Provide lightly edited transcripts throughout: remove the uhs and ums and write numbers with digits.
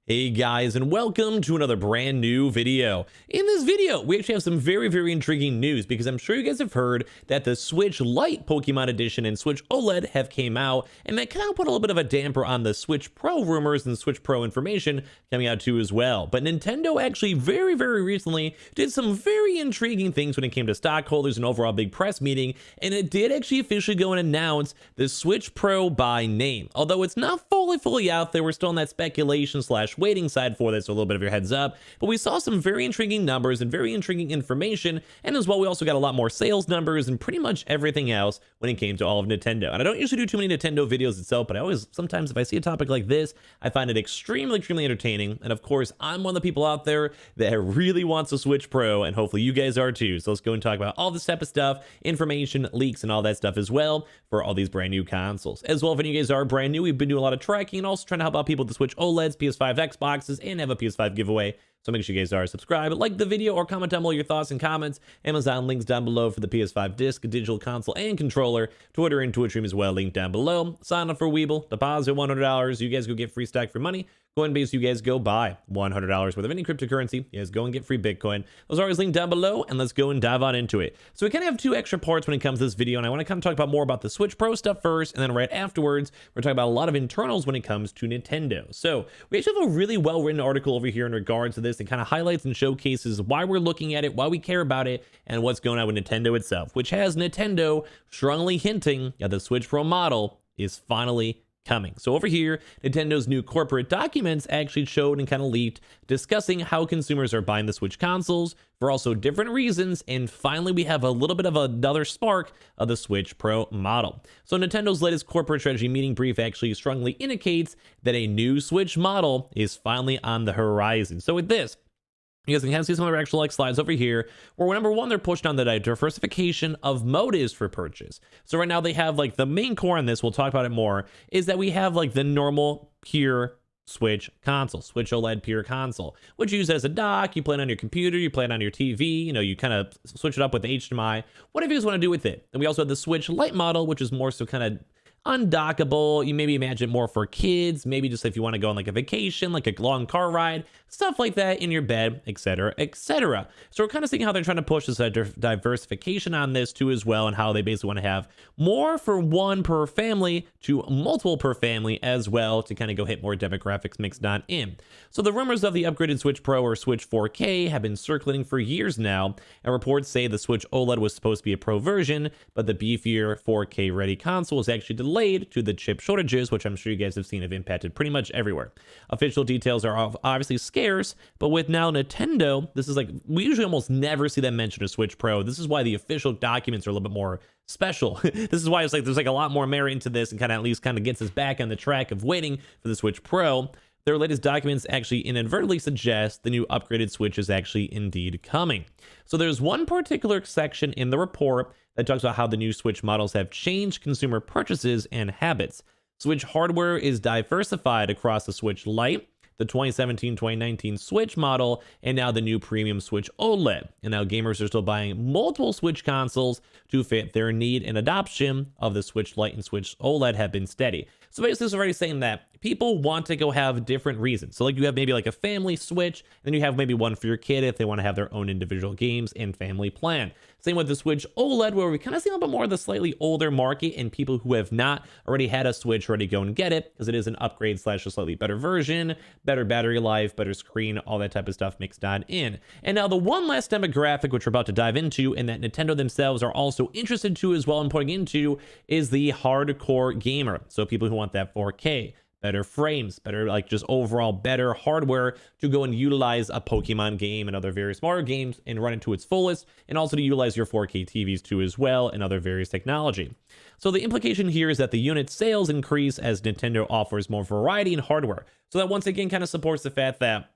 Hey guys, and welcome to another brand new video. In this video, we actually have some very intriguing news because I'm sure you guys have heard that the Switch Lite Pokemon Edition and Switch OLED have came out, and that kind of put a little bit of a damper on the Switch Pro rumors and Switch Pro information coming out too as well. But Nintendo actually very recently did some very intriguing things when it came to stockholders and overall big press meeting, and it did actually officially go and announce the Switch Pro by name. Although it's not fully out there, we're still in that speculation / waiting side for this, so a little bit of your heads up. But we saw some very intriguing numbers and very intriguing information, and as well we also got a lot more sales numbers and pretty much everything else when it came to all of Nintendo. And I don't usually do too many Nintendo videos itself, but I always, sometimes if I see a topic like this, I find it extremely entertaining. And of course, I'm one of the people out there that really wants a Switch Pro, and hopefully you guys are too. So let's go and talk about all this type of stuff, information, leaks, and all that stuff as well for all these brand new consoles. As well, if any of you guys are brand new, we've been doing a lot of tracking and also trying to help out people with the Switch OLEDs, PS5 Xboxes, and have a PS5 giveaway. So make sure you guys are subscribed, like the video, or comment down below your thoughts and comments. Amazon links down below for the PS5 disc, digital console, and controller. Twitter and Twitch stream as well, linked down below. Sign up for Weeble, deposit $100. You guys go get free stack for money. Coinbase, you guys go buy $100 worth of any cryptocurrency. You guys go and get free Bitcoin. Those are always linked down below, and let's go and dive on into it. So we kind of have two extra parts when it comes to this video, and I want to kind of talk about more about the Switch Pro stuff first, and then right afterwards, we're talking about a lot of internals when it comes to Nintendo. So we actually have a really well-written article over here in regards to this that kind of highlights and showcases why we're looking at it, why we care about it, and what's going on with Nintendo itself, which has Nintendo strongly hinting that the Switch Pro model is finally coming. So over here, Nintendo's new corporate documents actually showed and kind of leaked, discussing how consumers are buying the Switch consoles for also different reasons, and finally we have a little bit of another spark of the Switch Pro model. So Nintendo's latest corporate strategy meeting brief actually strongly indicates that a new Switch model is finally on the horizon. So with this, you guys can kind of see some of their actual slides over here, where number one, they're pushed on the diversification of motives for purchase. So right now they have the main core on this, we'll talk about it more, is that we have the normal pure Switch console, Switch OLED pure console, which you use as a dock, you play it on your computer, you play it on your TV, you kind of switch it up with HDMI, whatever you guys want to do with it. And we also have the Switch Lite model, which is more so kind of undockable. You maybe imagine more for kids, maybe just if you want to go on a vacation, a long car ride, stuff like that in your bed, etc. So we're kind of seeing how they're trying to push this diversification on this too as well, and how they basically want to have more for one per family to multiple per family as well, to kind of go hit more demographics mixed on in. So the rumors of the upgraded Switch Pro or Switch 4K have been circulating for years now, and reports say the Switch OLED was supposed to be a Pro version, but the beefier 4K ready console was actually delayed to the chip shortages, which I'm sure you guys have seen have impacted pretty much everywhere. Official details are obviously scarce, but with now Nintendo, this is we usually almost never see them mention a Switch Pro. This is why the official documents are a little bit more special. This is why it's there's a lot more merit into this, and at least gets us back on the track of waiting for the Switch Pro. Their latest documents actually inadvertently suggest the new upgraded Switch is actually indeed coming. So there's one particular section in the report that talks about how the new Switch models have changed consumer purchases and habits. Switch hardware is diversified across the Switch Lite, the 2017-2019 Switch model, and now the new premium Switch OLED. And now gamers are still buying multiple Switch consoles to fit their need, and adoption of the Switch Lite and Switch OLED have been steady. So basically it's already saying that people want to go have different reasons. So you have maybe a family Switch, then you have maybe one for your kid if they want to have their own individual games and family plan. Same with the Switch OLED, where we kind of see a little bit more of the slightly older market and people who have not already had a Switch already go and get it, because it is an upgrade / a slightly better version, better battery life, better screen, all that type of stuff mixed on in. And now the one last demographic, which we're about to dive into, and that Nintendo themselves are also interested to as well and putting into, is the hardcore gamer. So people who want that 4K, better frames, better just overall better hardware to go and utilize a Pokemon game and other various Mario games and run it to its fullest, and also to utilize your 4K TVs too as well, and other various technology. So the implication here is that the unit sales increase as Nintendo offers more variety in hardware. So that once again kind of supports the fact that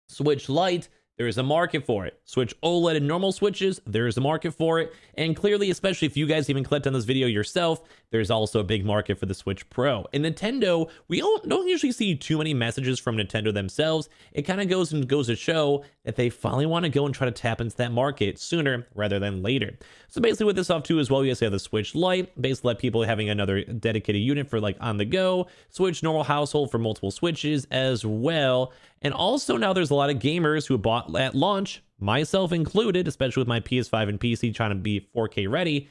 Switch Lite there is a market for it. Switch OLED and normal Switches, there is a market for it. And clearly, especially if you guys even clicked on this video yourself, there's also a big market for the Switch Pro. And Nintendo, we don't usually see too many messages from Nintendo themselves. It kind of goes to show that they finally want to go and try to tap into that market sooner rather than later. So basically with this off too as well, you guys have the Switch Lite, basically let people having another dedicated unit for like on the go, Switch normal household for multiple Switches as well. And also now there's a lot of gamers who bought at launch, myself included, especially with my PS5 and PC trying to be 4K ready.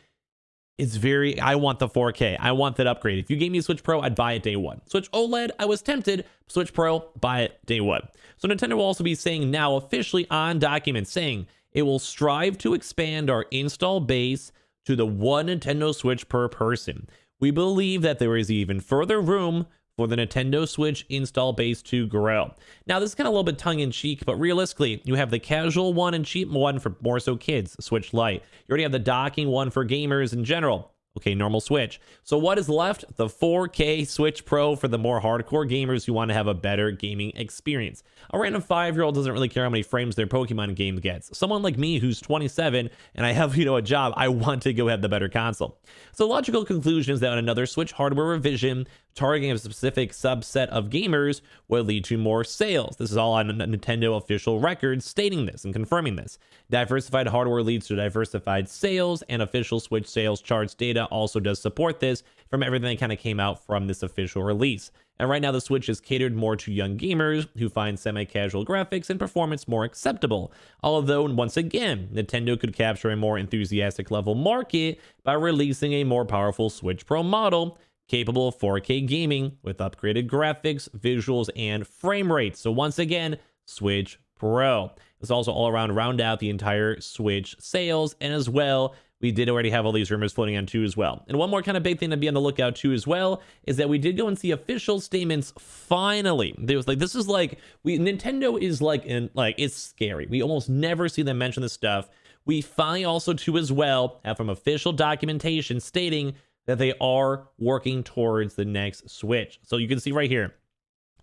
I want the 4K. I want that upgrade. If you gave me a Switch Pro, I'd buy it day one. Switch OLED, I was tempted. Switch Pro, buy it day one. So Nintendo will also be saying now officially on documents saying it will strive to expand our install base to the one Nintendo Switch per person. We believe that there is even further room for the Nintendo Switch install base to grow. Now, this is kind of a little bit tongue-in-cheek, but realistically, you have the casual one and cheap one for more so kids, Switch Lite. You already have the docking one for gamers in general. Okay, normal Switch. So what is left? The 4K Switch Pro for the more hardcore gamers who want to have a better gaming experience. A random 5-year-old doesn't really care how many frames their Pokemon game gets. Someone like me who's 27 and I have, a job, I want to go have the better console. So logical conclusion is that another Switch hardware revision targeting a specific subset of gamers would lead to more sales. This is all on Nintendo official records stating this and confirming this. Diversified hardware leads to diversified sales, and official Switch sales charts data also does support this from everything that kind of came out from this official release. And right now the Switch is catered more to young gamers who find semi-casual graphics and performance more acceptable. Although, once again, Nintendo could capture a more enthusiastic level market by releasing a more powerful Switch Pro model capable of 4K gaming with upgraded graphics, visuals, and frame rates. So once again, Switch Pro. This also all around round out the entire Switch sales, and as well, we did already have all these rumors floating on too as well. And one more kind of big thing to be on the lookout too as well is that we did go and see official statements finally. There was Nintendo is it's scary. We almost never see them mention this stuff. We finally also too as well have from official documentation stating that they are working towards the next Switch. So you can see right here,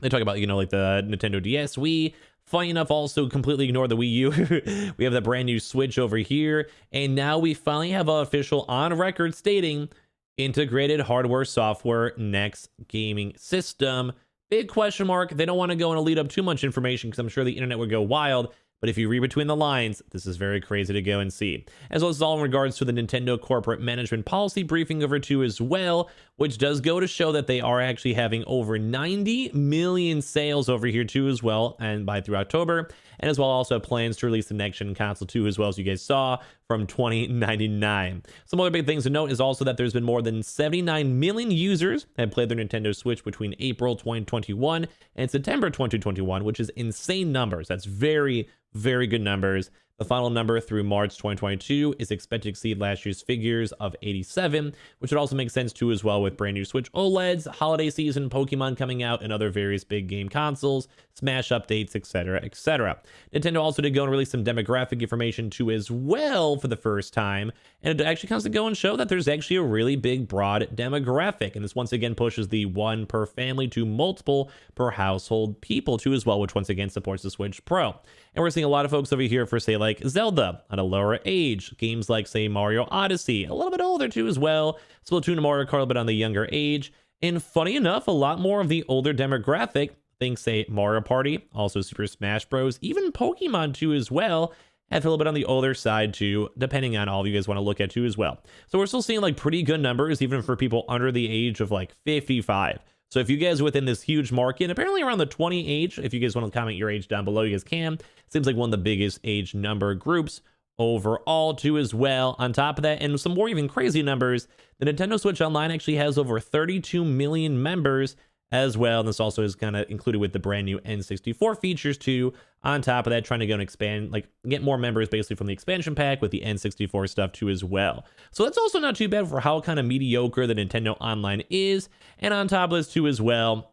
they talk about, like the Nintendo DS, Wii. Funny enough, also completely ignore the Wii U. We have the brand new Switch over here. And now we finally have an official on record stating integrated hardware, software, next gaming system. Big question mark. They don't want to go and lead up too much information because I'm sure the internet would go wild. But if you read between the lines, this is very crazy to go and see. As well as all in regards to the Nintendo corporate management policy briefing over too as well, which does go to show that they are actually having over 90 million sales over here too as well, and by through October, and as well also have plans to release the next gen console too as well, as you guys saw from 2099. Some other big things to note is also that there's been more than 79 million users that have played their Nintendo Switch between April 2021 and September 2021, which is insane numbers. That's very good numbers. The final number through March 2022 is expected to exceed last year's figures of 87, which would also make sense too as well with brand new Switch OLEDs, holiday season, Pokemon coming out, and other various big game consoles, Smash updates, etc., etc. Nintendo also did go and release some demographic information too as well for the first time, and it actually comes to go and show that there's actually a really big broad demographic, and this once again pushes the one per family to multiple per household people too as well, which once again supports the Switch Pro. And we're seeing a lot of folks over here for say like Zelda at a lower age, games like say Mario Odyssey a little bit older too as well, Splatoon and Mario Kart a little bit on the younger age, and funny enough, a lot more of the older demographic, think say Mario Party, also Super Smash Bros, even Pokemon too as well, have a little bit on the older side too, depending on all of you guys want to look at too as well. So we're still seeing like pretty good numbers even for people under the age of like 55. So if you guys are within this huge market, apparently around the 20 age, if you guys want to comment your age down below, you guys can. Seems like one of the biggest age number groups overall too as well. On top of that, and some more even crazy numbers, the Nintendo Switch Online actually has over 32 million members as well. And this also is kind of included with the brand new N64 features too. On top of that, trying to go and expand, like get more members basically from the expansion pack with the N64 stuff too as well. So that's also not too bad for how kind of mediocre the Nintendo Online is. And on top of this too as well,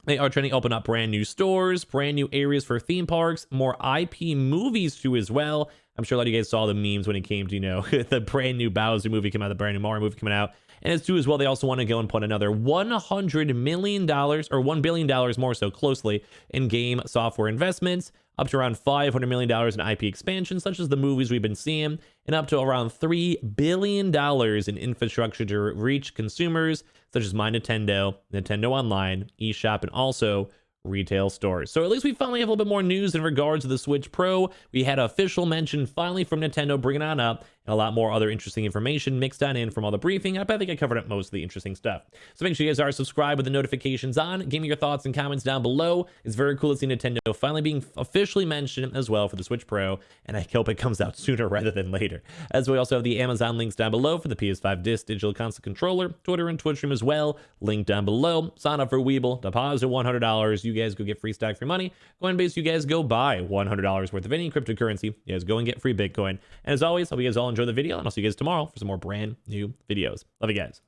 they are trying to open up brand new stores, brand new areas for theme parks, more IP movies too as well. I'm sure a lot of you guys saw the memes when it came to, the brand new Bowser movie coming out, the brand new Mario movie coming out. And as too as well, they also want to go and put another $100 million or $1 billion more so closely in game software investments, up to around $500 million in IP expansion, such as the movies we've been seeing, and up to around $3 billion in infrastructure to reach consumers, such as My Nintendo, Nintendo Online, eShop, and also retail stores. So at least we finally have a little bit more news in regards to the Switch Pro. We had an official mention finally from Nintendo bringing on up, and a lot more other interesting information mixed on in from all the briefing. I think I covered up most of the interesting stuff. So make sure you guys are subscribed with the notifications on. Give me your thoughts and comments down below. It's very cool to see Nintendo finally being officially mentioned as well for the Switch Pro, and I hope it comes out sooner rather than later. As we also have the Amazon links down below for the PS5 Digital Console Controller, Twitter and Twitch stream as well, link down below. Sign up for Weeble, deposit $100. You guys go get free stock, free money. Coinbase, you guys go buy $100 worth of any cryptocurrency. You guys go and get free Bitcoin. And as always, hope you guys all enjoy the video, and I'll see you guys tomorrow for some more brand new videos. Love you guys.